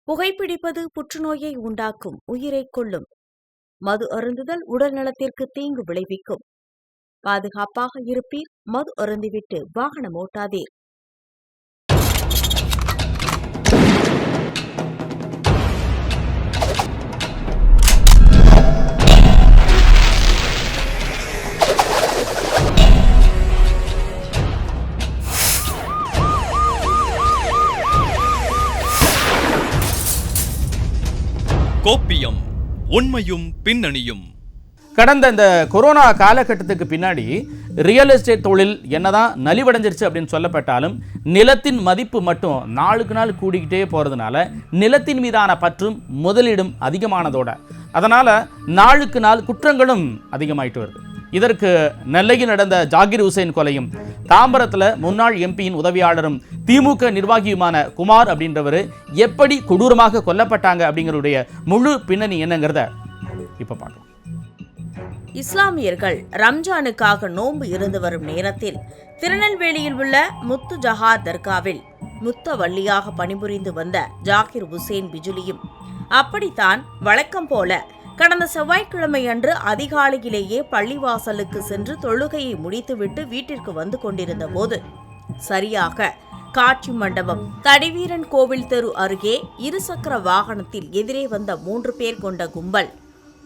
புகைப்பிடிப்பது புற்றுநோயை உண்டாக்கும், உயிரை கொல்லும். மது அருந்துதல் உடல் நலத்திற்கு தீங்கு விளைவிக்கும். பாதுகாப்பாக இருப்பீர், மது அருந்திவிட்டு வாகனம் ஓட்டாதீர். கோப்பியம், உண்மையும் பின்னணியும். கடந்த இந்த கொரோனா காலகட்டத்துக்கு பின்னாடி ரியல் எஸ்டேட் தொழில் என்னதான் நலிவடைஞ்சிருச்சு அப்படின்னு சொல்லப்பட்டாலும் நிலத்தின் மதிப்பு மட்டும் நாளுக்கு நாள் கூடிக்கிட்டே போகிறதுனால நிலத்தின் மீதான பற்றும் முதலீடும் அதிகமானதோட அதனால் நாளுக்கு நாள் குற்றங்களும் அதிகமாயிட்டு வருது. இதற்கு நெல்லையில் நடந்த ஜாகிர் ஹுசைன் கொலையும், தாம்பரத்தில் முன்னாள் எம்பியின் உதவியாளரும் திமுக நிர்வாகியுமான குமார் அப்படின்றவர் எப்படி கொடூரமாக கொல்லப்பட்டாங்க அப்படிங்கிறதுடைய முழு பின்னணி என்னங்கிறத இப்போ பார்க்கலாம். இஸ்லாமியர்கள் ரம்ஜானுக்காக நோன்பு இருந்து வரும் நேரத்தில் திருநெல்வேலியில் உள்ள முத்து ஜஹார் தர்காவில் முத்தவள்ளியாக பணிபுரிந்து வந்த ஜாகிர் ஹுசைன் பிஜுலியும் அப்படித்தான் வழக்கம் போல கடந்த செவ்வாய்க்கிழமை அன்று அதிகாலையிலேயே பள்ளிவாசலுக்கு சென்று தொழுகையை முடித்துவிட்டு வீட்டிற்கு வந்து கொண்டிருந்த போது சரியாக காட்சி மண்டபம் தடிவீரன் கோவில் தெரு அருகே இருசக்கர வாகனத்தில் எதிரே வந்த 3 பேர் கொண்ட கும்பல்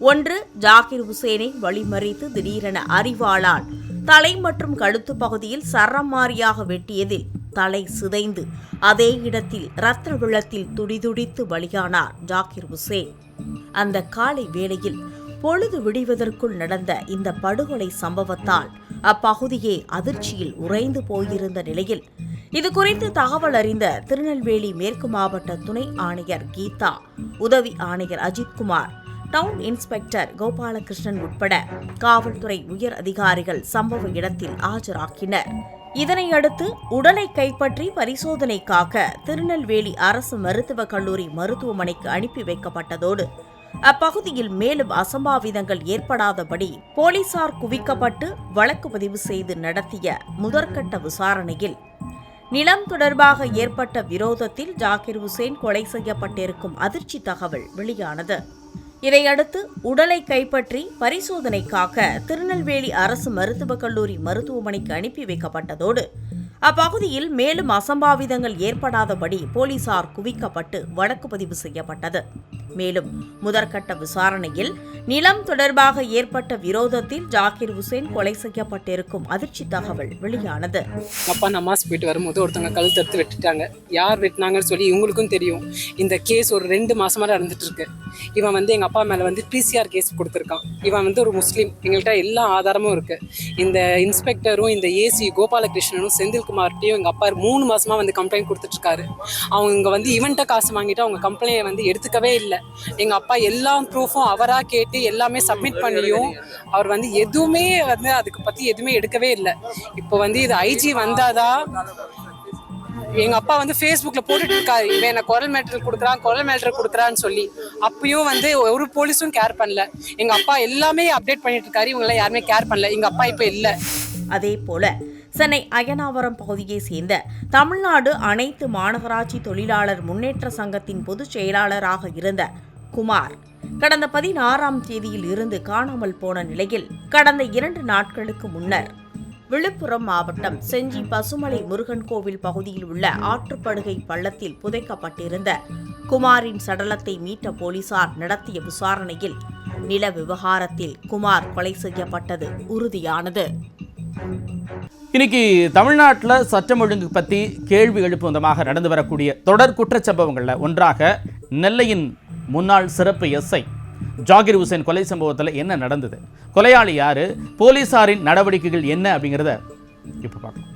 ஒன்று ஜாகிர் ஹுசைனை வழிமறித்து திடீரென அரிவாளால் தலை மற்றும் கழுத்து பகுதியில் சரமாரியாக வெட்டியதில் தலை சிதைந்து அதே இடத்தில் இரத்த வெள்ளத்தில் துடிதுடித்து பலியானார் ஜாகிர் ஹுசைன். அந்த காலை வேளையில் பொழுது விடிவதற்குள் நடந்த இந்த படுகொலை சம்பவத்தால் அப்பகுதியே அதிர்ச்சியில் உறைந்து போயிருந்த நிலையில் இதுகுறித்து தகவல் அறிந்த திருநெல்வேலி மேற்கு மாவட்ட துணை ஆணையர் கீதா, உதவி ஆணையர் அஜித்குமார், டவுன் இன்ஸ்பெக்டர் கோபாலகிருஷ்ணன் உட்பட காவல்துறை உயர் அதிகாரிகள் சம்பவ இடத்தில் ஆஜராக்கினர். இதனையடுத்து உடலை கைப்பற்றி பரிசோதனைக்காக திருநெல்வேலி அரசு மருத்துவக் கல்லூரி மருத்துவமனைக்கு அனுப்பி வைக்கப்பட்டதோடு அப்பகுதியில் மேலும் அசம்பாவிதங்கள் ஏற்படாதபடி போலீசார் குவிக்கப்பட்டு வழக்கு பதிவு செய்து நடத்திய முதற்கட்ட விசாரணையில் நிலம் தொடர்பாக ஏற்பட்ட விரோதத்தில் ஜாகிர் ஹுசைன் கொலை செய்யப்பட்டிருக்கும் அதிர்ச்சி தகவல் வெளியானது. இதையடுத்து உடலை கைப்பற்றி பரிசோதனைக்காக திருநெல்வேலி அரசு மருத்துவக் கல்லூரி மருத்துவமனைக்கு அனுப்பி வைக்கப்பட்டதோடு அப்பகுதியில் மேலும் அசம்பாவிதங்கள் ஏற்படாதபடி போலீசார் குவிக்கப்பட்டு வழக்கு பதிவு செய்யப்பட்டது. மேலும் முதற்கட்ட விசாரணையில் நிலம் தொடர்பாக ஏற்பட்ட விரோதத்தில் ஜாகிர் ஹுசைன் கொலை செய்யப்பட்டிருக்கும் அதிர்ச்சி தகவல் வெளியானது. அப்பா நமாஸ் போயிட்டு வரும்போது ஒருத்தவங்க கழுத்தறுத்து வெட்டிட்டாங்க. யார் வெட்டினாங்கன்னு சொல்லி இவங்களுக்கும் தெரியும். இந்த கேஸ் ஒரு 2 மாசமா நடந்துட்டு இருக்கு. இவன் எங்க அப்பா மேல பிசிஆர் கேஸ் கொடுத்துருக்கான். இவன் ஒரு முஸ்லீம். எங்கள்கிட்ட எல்லா ஆதாரமும் இருக்கு. இந்த இன்ஸ்பெக்டரும் இந்த ஏசி கோபாலகிருஷ்ணனும் செந்தில்குமார்ட்டையும் எங்க அப்பா 3 மாசமா கம்ப்ளைண்ட் கொடுத்துட்டு இருக்காரு. அவங்க இவன்ட்ட காசு வாங்கிட்டு அவங்க கம்ப்ளைண்ட் எடுத்துக்கவே இல்லை. எங்க அப்பா எல்லா ப்ரூஃபும் அவரா கேட்டு எல்லாமே சப்மிட் பண்ணியும் அவர் எதுவுமே அதுக்கு பத்தி எதுவுமே எடுக்கவே இல்லை. இப்போ இது ஐஜி வந்தாதான் எங்க அப்பா ஃபேஸ்புக்ல போட்டுட்டு இருக்காரு, இவன் என்ன குரல் மேட்டர் கொடுக்குறான்னு சொல்லி. அப்பயும் ஒரு போலீஸும் கேர் பண்ணல. எங்க அப்பா எல்லாமே அப்டேட் பண்ணிட்டு இருக்காரு, இவங்க எல்லாம் யாருமே கேர் பண்ணல. எங்க அப்பா இப்ப இல்ல. அதே போல சென்னை அயனாவரம் பகுதியை சேர்ந்த தமிழ்நாடு அனைத்து மாநகராட்சி தொழிலாளர் முன்னேற்ற சங்கத்தின் பொதுச் செயலாளராக இருந்த குமார் கடந்த 16ஆம் தேதியில் இருந்து காணாமல் போன நிலையில் கடந்த 2 நாட்களுக்கு முன்னர் விழுப்புரம் மாவட்டம் செஞ்சி பசுமலை முருகன் கோவில் பகுதியில் உள்ள ஆற்றுப்படுகை பள்ளத்தில் புதைக்கப்பட்டிருந்த குமாரின் சடலத்தை மீட்ட போலீசார் நடத்திய விசாரணையில் நில விவகாரத்தில் குமார் கொலை செய்யப்பட்டது உறுதியானது. இன்னைக்கு தமிழ்நாட்டில் சட்டம் ஒழுங்கு பற்றி கேள்வி எழுப்பும் விதமாக நடந்து வரக்கூடிய தொடர் குற்றச்சம்பவங்களில் ஒன்றாக நெல்லையின் முன்னாள் சிறப்பு எஸ்ஐ ஜாகிர் ஹுசைன் கொலை சம்பவத்தில் என்ன நடந்தது, கொலையாளி யாரு, போலீசாரின் நடவடிக்கைகள் என்ன அப்படிங்கிறத இப்போ பார்க்கலாம்.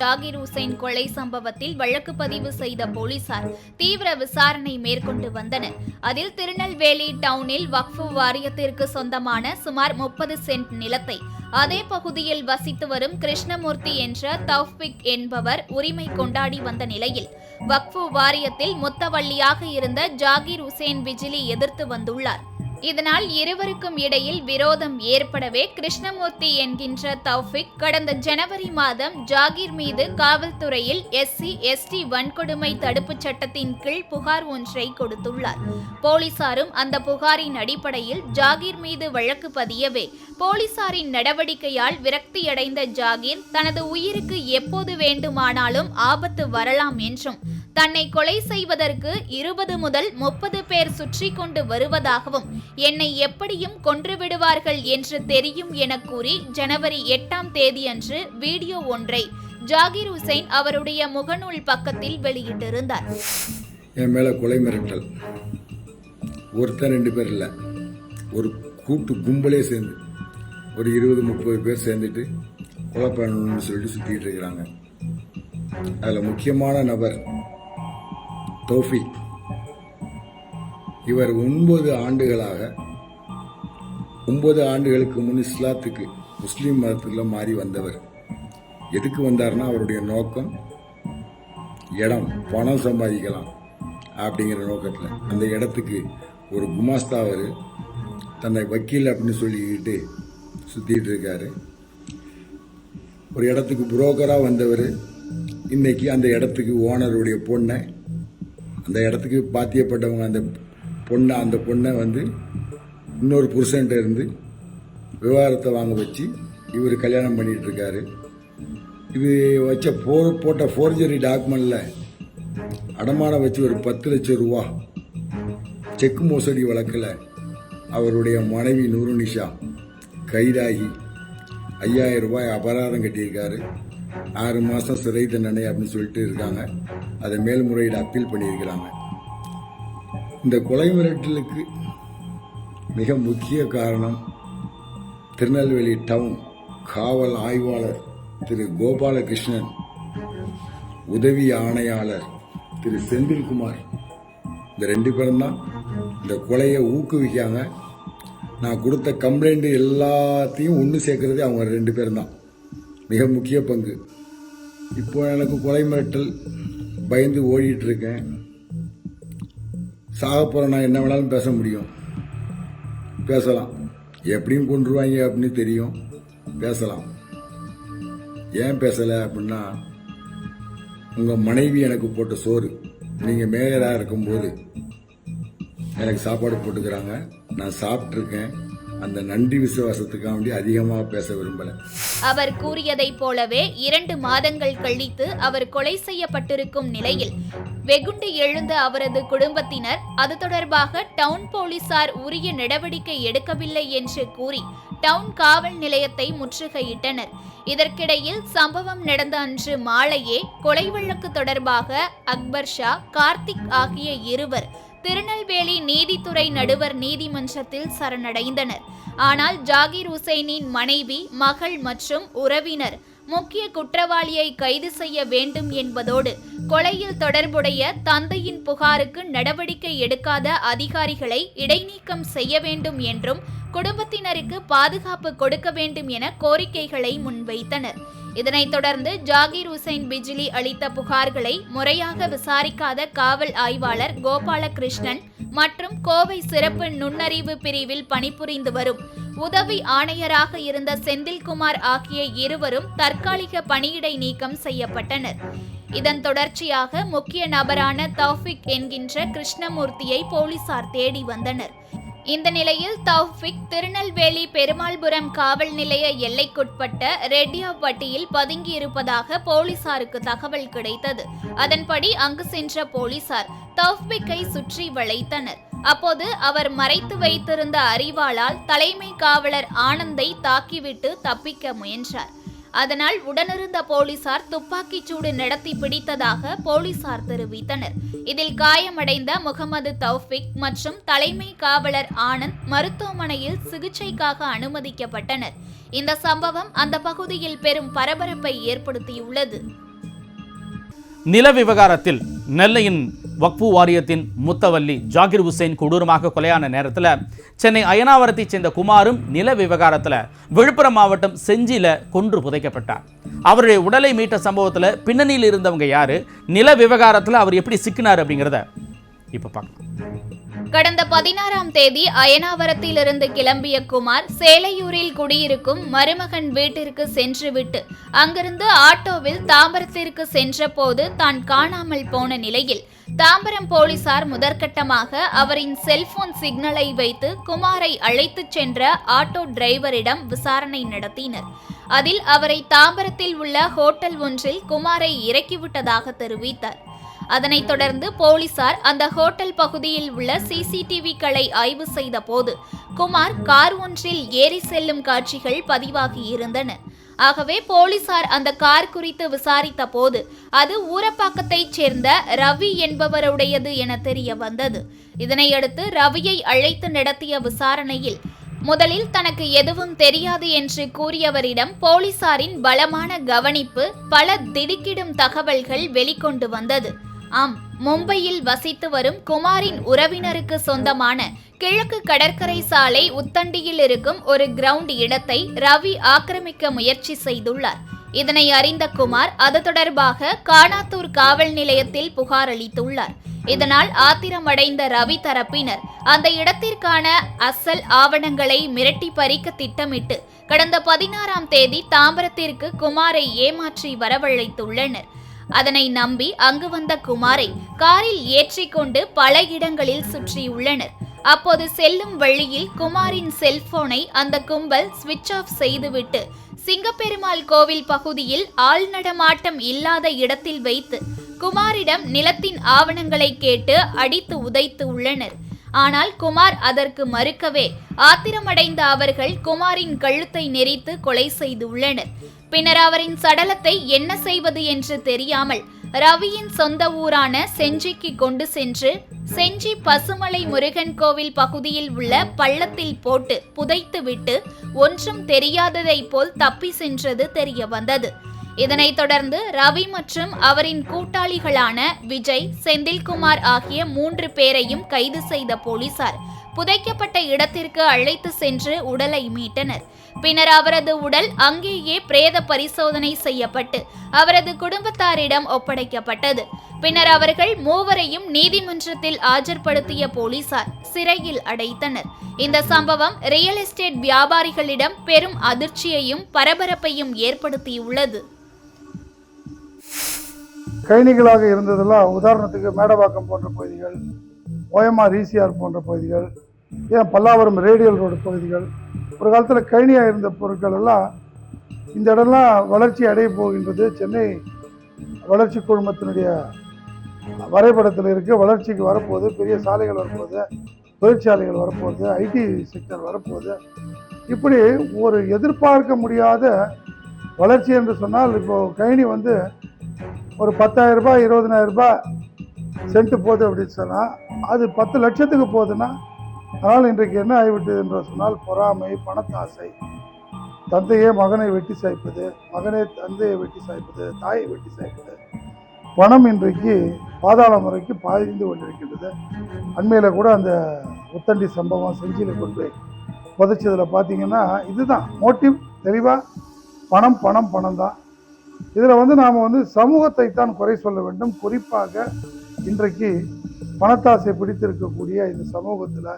ஜாகிர் ஹுசைன் கொலை சம்பவத்தில் வழக்கு பதிவு செய்த போலீசார் தீவிர விசாரணை மேற்கொண்டு வந்தனர். அதில் திருநெல்வேலி டவுனில் வக்ஃப் வாரியத்திற்கு சொந்தமான சுமார் 30 சென்ட் நிலத்தை அதே பகுதியில் வசித்து வரும் கிருஷ்ணமூர்த்தி என்ற தௌஃபிக் என்பவர் உரிமை கொண்டாடி வந்த நிலையில் வக்ஃப் வாரியத்தில் முத்தவள்ளியாக இருந்த ஜாகிர் ஹுசைன் பிஜிலி எதிர்த்து வந்துள்ளார். இதனால் இருவருக்கும் இடையில் விரோதம் ஏற்படவே கிருஷ்ணமூர்த்தி என்கின்ற தௌஃபிக் கடந்த ஜனவரி மாதம் ஜாகீர் மீது காவல்துறையில் SC/ST வன்கொடுமை தடுப்புச் சட்டத்தின் கீழ் புகார் ஒன்றை கொடுத்துள்ளார். போலீசாரும் அந்த புகாரின் அடிப்படையில் ஜாகீர் மீது வழக்கு பதியவே போலீசாரின் நடவடிக்கையால் விரக்தியடைந்த ஜாகீர் தனது உயிருக்கு எப்போது வேண்டுமானாலும் ஆபத்து வரலாம் என்றும் தன்னை கொலை செய்வதற்கு 20 முதல் 30 பேர் சுற்றி கொண்டு வருவதாகவும் என்னை எப்படியும் கொன்றுவிடுவார்கள் என்று தெரியும் என கூறி ஜனவரி 8ஆம் தேதியன்று வீடியோ ஒன்றை ஜாகீர் ஹுசைன் அவருடைய முகநூல் பக்கத்தில் வெளியிட்டிருந்தார். என் மேலே கொலை மிரட்டல், ஒருத்தர் 2 பேர் இல்லை, ஒரு கூட்டு கும்பலே சேர்ந்து ஒரு 20-30 பேர் சேர்ந்துட்டு கொலை பண்ணணும்னு சொல்லிட்டு சுற்றிட்டு இருக்கிறாங்க. அதில் முக்கியமான நபர் தௌஃபிக். இவர் 9 ஆண்டுகளுக்கு முன் இஸ்லாத்துக்கு முஸ்லீம் மதத்தில் மாறி வந்தவர். எதுக்கு வந்தார்னா அவருடைய நோக்கம் இடம், பணம் சம்பாதிக்கலாம் அப்படிங்கிற நோக்கத்தில் அந்த இடத்துக்கு ஒரு குமாஸ்தா அவர் தன்னை வக்கீல் அப்படின்னு சொல்லிக்கிட்டு சுற்றிட்டு இருக்காரு. ஒரு இடத்துக்கு புரோக்கராக வந்தவர் இன்னைக்கு அந்த இடத்துக்கு ஓனருடைய பொண்ணை, அந்த இடத்துக்கு பாத்தியப்பட்டவங்க அந்த பொண்ணை வந்து இன்னொரு புருஷன்ட்ட இருந்து விவாகரத்தை வாங்க வச்சு இவர் கல்யாணம் பண்ணிட்டு இருக்காரு. இது வச்ச போட்ட ஃபோர்ஜரி டாக்குமெண்ட்ல அடமானம் வச்சு ஒரு 10 லட்சம் ரூபா செக் மோசடி வழக்கில் அவருடைய மனைவி நூருநிஷா கைதாகி 5000 ரூபாய் அபராதம் கட்டியிருக்காரு. 6 மாதம் சிறை தண்டனை அப்படின்னு சொல்லிட்டு இருக்காங்க. அதை மேல்முறையீடு அப்பீல் பண்ணியிருக்கிறாங்க. இந்த கொலை மிரட்டலுக்கு மிக முக்கிய காரணம் திருநெல்வேலி டவுன் காவல் ஆய்வாளர் திரு கோபாலகிருஷ்ணன், உதவி ஆணையாளர் திரு செந்தில்குமார், இந்த 2 பேரும் தான் இந்த கொலையை ஊக்குவிக்காங்க. நான் கொடுத்த கம்ப்ளைண்ட் எல்லாத்தையும் ஒன்று சேர்க்கறதே அவங்க 2 பேரும் தான். மிக முக்கிய பங்கு. இப்போ எனக்கு கொலை மிரட்டல் பயந்து ஓடிட்டு இருக்கேன். சாக போகிற நான் என்ன வேணாலும் பேச முடியும், பேசலாம். எப்படியும் கொண்டுருவாங்க அப்படின்னு தெரியும், பேசலாம். ஏன் பேசலை அப்படின்னா, உங்கள் மனைவி எனக்கு போட்ட சோறு, நீங்கள் மேயராக இருக்கும்போது எனக்கு சாப்பாடு போட்டுக்கிறாங்க, நான் சாப்பிட்ருக்கேன். அந்த நன்றி விசுவாசத்துக்காக வேண்டி அதிகமாக பேச விரும்பல. அவர் கூறியதைப் போலவே 2 மாதங்கள் கழித்து அவர் கொலை செய்யப்பட்டிருக்கும் நிலையில் வெகுண்டு எழுந்த அவரது குடும்பத்தினர் அது தொடர்பாக டவுன் போலீசார் உரிய நடவடிக்கை எடுக்கவில்லை என்று கூறி டவுன் காவல் நிலையத்தை முற்றுகையிட்டனர். இதற்கிடையில் சம்பவம் நடந்த அன்று மாலையே கொலை வழக்கு தொடர்பாக அக்பர் ஷா, கார்த்திக் ஆகிய இருவர் திருநெல்வேலி நீதித்துறை நடுவர் நீதிமன்றத்தில் சரணடைந்தனர். ஆனால் ஜாகீர் ஹுசைனின் மனைவி, மகள் மற்றும் உறவினர் முக்கிய குற்றவாளியை கைது செய்ய வேண்டும் என்பதோடு கொலையில் தொடர்புடைய தந்தையின் புகாருக்கு நடவடிக்கை எடுக்காத அதிகாரிகளை இடைநீக்கம் செய்ய வேண்டும் என்றும் குடும்பத்தினருக்கு பாதுகாப்பு கொடுக்க வேண்டும் என கோரிக்கைகளை முன்வைத்தனர். இதனைத் தொடர்ந்து ஜாகீர் ஹுசைன் பிஜ்லி அளித்த புகார்களை முறையாக விசாரிக்காத காவல் ஆய்வாளர் கோபாலகிருஷ்ணன் மற்றும் கோவை சிறப்பு நுண்ணறிவு பிரிவில் பணிபுரிந்து வரும் உதவி ஆணையராக இருந்த செந்தில்குமார் ஆகிய இருவரும் தற்காலிக பணியிடை நீக்கம் செய்யப்பட்டனர். இதன் தொடர்ச்சியாக முக்கிய நபரான தௌஃபிக் என்கின்ற கிருஷ்ணமூர்த்தியை போலீசார் தேடி வந்தனர். இந்த நிலையில் தௌஃபிக் திருநெல்வேலி பெருமாள்புரம் காவல் நிலைய எல்லைக்குட்பட்ட ரெட்டியாப்பட்டியில் பதுங்கியிருப்பதாக போலீசாருக்கு தகவல் கிடைத்தது. அதன்படி அங்கு சென்ற போலீசார் தௌஃபிக்கை சுற்றி வளைத்தனர். அப்போது அவர் மறைத்து வைத்திருந்த அரிவாளால் தலைமை காவலர் ஆனந்தை தாக்கிவிட்டு தப்பிக்க முயன்றார். அதனால் உடனிருந்த போலீசார் துப்பாக்கிச் சூடு நடத்தி பிடித்ததாக போலீசார் தெரிவித்தனர். இதில் காயமடைந்த முகமது தௌஃபிக் மற்றும் தலைமை காவலர் ஆனந்த் மருத்துவமனையில் சிகிச்சைக்காக அனுமதிக்கப்பட்டனர். இந்த சம்பவம் அந்த பகுதியில் பெரும் பரபரப்பை ஏற்படுத்தியுள்ளது. நில விவகாரத்தில் நெல்லையின் வக்ஃபு வாரியத்தின் முத்தவல்லி ஜாகீர் ஹுசைன் கொடூரமாக கொலையான நேரத்தில் சென்னை அயனாவரத்தைச் சேர்ந்த குமாரும் நில விவகாரத்தில் விழுப்புரம் மாவட்டம் செஞ்சியில் கொன்று புதைக்கப்பட்டார். அவருடைய உடலை மீட்ட சம்பவத்தில் பின்னணியில் இருந்தவங்க யாரு, நில விவகாரத்தில் அவர் எப்படி சிக்கினார் அப்படிங்கிறத இப்போ பார்க்கலாம். கடந்த 16ஆம் தேதி அயனாவரத்திலிருந்து கிளம்பிய குமார் சேலையூரில் குடியிருக்கும் மருமகன் வீட்டிற்கு சென்றுவிட்டு அங்கிருந்து ஆட்டோவில் தாம்பரத்திற்கு சென்றபோது தான் காணாமல் போன நிலையில் தாம்பரம் போலீசார் முதற்கட்டமாக அவரின் செல்போன் சிக்னலை வைத்து குமாரை அழைத்துச் சென்ற ஆட்டோ டிரைவரிடம் விசாரணை நடத்தினர். அதில் அவரை தாம்பரத்தில் உள்ள ஹோட்டல் ஒன்றில் குமாரை இறக்கிவிட்டதாக தெரிவித்தார். அதனைத் தொடர்ந்து போலீசார் அந்த ஹோட்டல் பகுதியில் உள்ள சிசிடிவிகளை ஆய்வு செய்த போது குமார் கார் ஒன்றில் ஏறி செல்லும் காட்சிகள் பதிவாகியிருந்தன. ஆகவே போலீசார் அந்த கார் குறித்து விசாரித்த போது அது ஊரப்பாக்கத்தைச் சேர்ந்த ரவி என்பவருடையது என தெரிய வந்தது. இதனையடுத்து ரவியை அழைத்து நடத்திய விசாரணையில் முதலில் தனக்கு எதுவும் தெரியாது என்று கூறியவரிடம் போலீசாரின் பலமான கவனிப்பு பல திடுக்கிடும் தகவல்கள் வெளிக்கொண்டு வந்தது. ஆம், மும்பையில் வசித்து வரும் குமாரின் உறவினருக்கு சொந்தமான கிழக்கு கடற்கரை சாலை உத்தண்டியில் இருக்கும் ஒரு கிரவுண்ட் இடத்தை ரவி ஆக்கிரமிக்க முயற்சி செய்துள்ளார். இதனை அறிந்த குமார் அது தொடர்பாக கானாத்தூர் காவல் நிலையத்தில் புகார் அளித்துள்ளார். இதனால் ஆத்திரமடைந்த ரவி தரப்பினர் அந்த இடத்திற்கான அசல் ஆவணங்களை மிரட்டி பறிக்க திட்டமிட்டு கடந்த 16ஆம் தேதி தாம்பரத்திற்கு குமாரை ஏமாற்றி வரவழைத்துள்ளனர். அதனை நம்பி அங்கு வந்த குமாரை காரில் ஏற்றிக்கொண்டு பல இடங்களில் சுற்றியுள்ளனர். அப்போது செல்லும் வழியில் குமாரின் செல்போனை அந்த கும்பல் சுவிட்ச் ஆஃப் செய்துவிட்டு சிங்கப்பெருமாள் கோவில் பகுதியில் ஆள் நடமாட்டம் இல்லாத இடத்தில் வைத்து குமாரிடம் நிலத்தின் ஆவணங்களை கேட்டு அடித்து உதைத்து உள்ளனர். ஆனால் குமார் அதற்கு மறுக்கவே ஆத்திரமடைந்த அவர்கள் குமாரின் கழுத்தை நெரித்து கொலை செய்துள்ளனர். பின்னர் அவரின் சடலத்தை என்ன செய்வது என்று தெரியாமல் ரவியின் சொந்த ஊரான செஞ்சிக்கு கொண்டு சென்று செஞ்சி பசுமலை முருகன் கோவில் பகுதியில் உள்ள பள்ளத்தில் போட்டு புதைத்துவிட்டு ஒன்றும் தெரியாததை போல் தப்பி சென்றது தெரிய வந்தது. இதனைத் தொடர்ந்து ரவி மற்றும் அவரின் கூட்டாளிகளான விஜய், செந்தில்குமார் ஆகிய 3 பேரையும் கைது செய்த போலீசார் புதைக்கப்பட்ட இடத்திற்கு அழைத்து சென்று உடலை மீட்டனர். பின்னர் அவரது உடல் அங்கேயே பிரேத பரிசோதனை செய்யப்பட்டு அவரது குடும்பத்தாரிடம் ஒப்படைக்கப்பட்டது. பின்னர் அவர்கள் 3வரையும் நீதிமன்றத்தில் ஆஜர்படுத்திய போலீசார் சிறையில் அடைத்தனர். இந்த சம்பவம் ரியல் எஸ்டேட் வியாபாரிகளிடம் பெரும் அதிர்ச்சியையும் பரபரப்பையும் ஏற்படுத்தியுள்ளது. கைனிகளாக இருந்ததெல்லாம் உதாரணத்துக்கு மேடவாக்கம் போன்ற பகுதிகள், ஓஎம்ஆர் ஈசிஆர் போன்ற பகுதிகள், ஏன் பல்லாவரம் ரேடியல் ரோடு பகுதிகள், ஒரு காலத்தில் கைனியாக இருந்த பொருட்கள் எல்லாம் இந்த இடம்லாம் வளர்ச்சி அடைய போகின்றது. சென்னை வளர்ச்சி குழுமத்தினுடைய வரைபடத்தில் இருக்குது. வளர்ச்சிக்கு வரப்போகுது, பெரிய சாலைகள் வரப்போகுது, தொழிற்சாலைகள் வரப்போகுது, ஐடி செக்டர் வரப்போகுது. இப்படி ஒரு எதிர்பார்க்க முடியாத வளர்ச்சி என்று சொன்னால், இப்போது கைனி வந்து ஒரு 10,000 ரூபாய் 20,000 ரூபாய் சென்ட் போகுது அப்படின்னு சொன்னால் அது 10 லட்சத்துக்கு போகுதுன்னா, அதனால் இன்றைக்கு என்ன ஆகிவிட்டது என்று சொன்னால் பொறாமை, பணத்தாசை, தந்தையே மகனை வெட்டி சாய்ப்பது, மகனே தந்தையை வெட்டி சாய்ப்பது, தாயை வெட்டி சாய்ப்பது, பணம் இன்றைக்கு பாதாள முறைக்கு பாய்ந்து கொண்டிருக்கின்றது. அண்மையில் கூட அந்த உத்தண்டி சம்பவம் செஞ்சியில் கொண்டு போய் புதைச்சதில் பார்த்தீங்கன்னா இதுதான் மோட்டிவ், தெளிவாக பணம் பணம் பணம் தான். இதில் வந்து நாம் வந்து சமூகத்தை தான் குறை சொல்ல வேண்டும். குறிப்பாக இன்றைக்கு பணத்தாசை பிடித்திருக்கக்கூடிய இந்த சமூகத்தில்,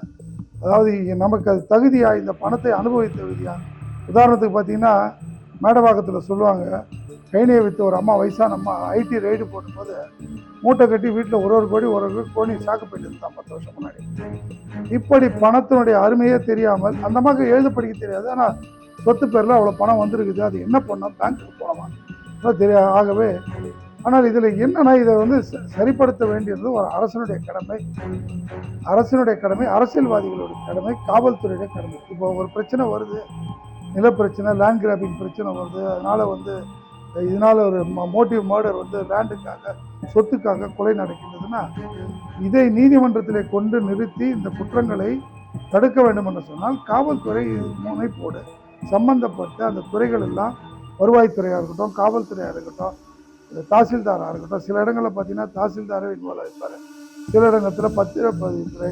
அதாவது நமக்கு அது தகுதியா, இந்த பணத்தை அனுபவித்த தகுதியா? உதாரணத்துக்கு பார்த்தீங்கன்னா மேடவாக்கத்தில் சொல்லுவாங்க, கைனியை விற்று ஒரு அம்மா, வயசான அம்மா ஐடி ரைடு போடும்போது மூட்டை கட்டி வீட்டில் ஒரு கோணி சாக்கு போயிட்டு இருந்தான் 10 வருஷம் முன்னாடி. இப்படி பணத்தினுடைய அருமையே தெரியாமல், அந்த அம்மாவுக்கு எழுத படிக்க தெரியாது, ஆனால் சொத்து பேரில் அவ்வளோ பணம் வந்துருக்குது, அது என்ன பண்ணோம், பேங்க்குக்கு போனோமா தெரியாது. ஆகவே ஆனால் இதில் என்னன்னா, இதை வந்து சரிப்படுத்த வேண்டியது ஒரு அரசனுடைய கடமை, அரசியல்வாதிகளுடைய கடமை, காவல்துறையுடைய கடமை. இப்போ ஒரு பிரச்சனை வருது, நிலப்பிரச்சனை, லேண்ட் கிராபிங் பிரச்சனை வருது, இதனால் ஒரு மோட்டிவ் மர்டர் வந்து லேண்டுக்காக, சொத்துக்காக கொலை நடக்கின்றதுன்னா, இதை நீதிமன்றத்திலே கொண்டு நிறுத்தி இந்த குற்றங்களை தடுக்க வேண்டும் என்று சொன்னால் காவல்துறை முனைப்போடு சம்பந்தப்பட்ட அந்த துறைகள் எல்லாம், வருவாய்த்துறையாக இருக்கட்டும், காவல்துறையாக இருக்கட்டும், தாசில்தாராக இருக்கட்டும், சில இடங்களில் பார்த்தீங்கன்னா தாசில்தாரே இன்வால்வ் ஆகிருப்பார், சில இடங்களில் பத்திரப்பதிவுத்துறை,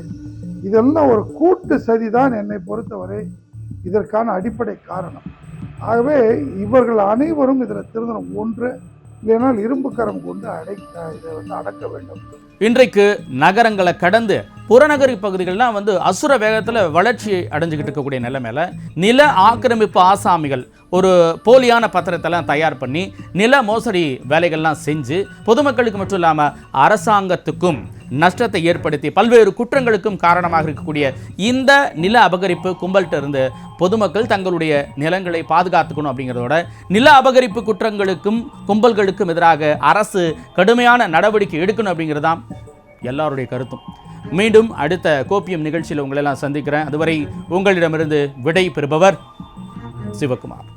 இதெல்லாம் ஒரு கூட்டு சதி தான் என்னை பொறுத்தவரை இதற்கான அடிப்படை காரணம். ஆகவே இவர்கள் அனைவரும் இதில் திருந்தணும். ஒன்று, இல்லைனால் இரும்பு கரம் கொண்டு இதை வந்து அடக்க வேண்டும். இன்றைக்கு நகரங்களை கடந்து புறநகரி பகுதிகள்லாம் அசுர வேகத்தில் வளர்ச்சி அடைஞ்சுக்கிட்டு இருக்கக்கூடிய நிலைமையில நில ஆக்கிரமிப்பு ஆசாமிகள் ஒரு போலியான பத்திரத்தெல்லாம் தயார் பண்ணி நில மோசடி வேலைகள்லாம் செஞ்சு பொதுமக்களுக்கு மட்டும் இல்லாமல் அரசாங்கத்துக்கும் நஷ்டத்தை ஏற்படுத்தி பல்வேறு குற்றங்களுக்கும் காரணமாக இருக்கக்கூடிய இந்த நில அபகரிப்பு கும்பல்கிட்ட இருந்து பொதுமக்கள் தங்களுடைய நிலங்களை பாதுகாத்துக்கணும் அப்படிங்கிறதோட நில அபகரிப்பு குற்றங்களுக்கும் கும்பல்களுக்கும் எதிராக அரசு கடுமையான நடவடிக்கை எடுக்கணும் அப்படிங்கிறதான் எல்லாருடைய கருத்தும். மீண்டும் அடுத்த கோப்பியம் நிகழ்ச்சியில் உங்களெல்லாம் சந்திக்கிறேன். அதுவரை உங்களிடமிருந்து விடை பெறுபவர் சிவகுமார்.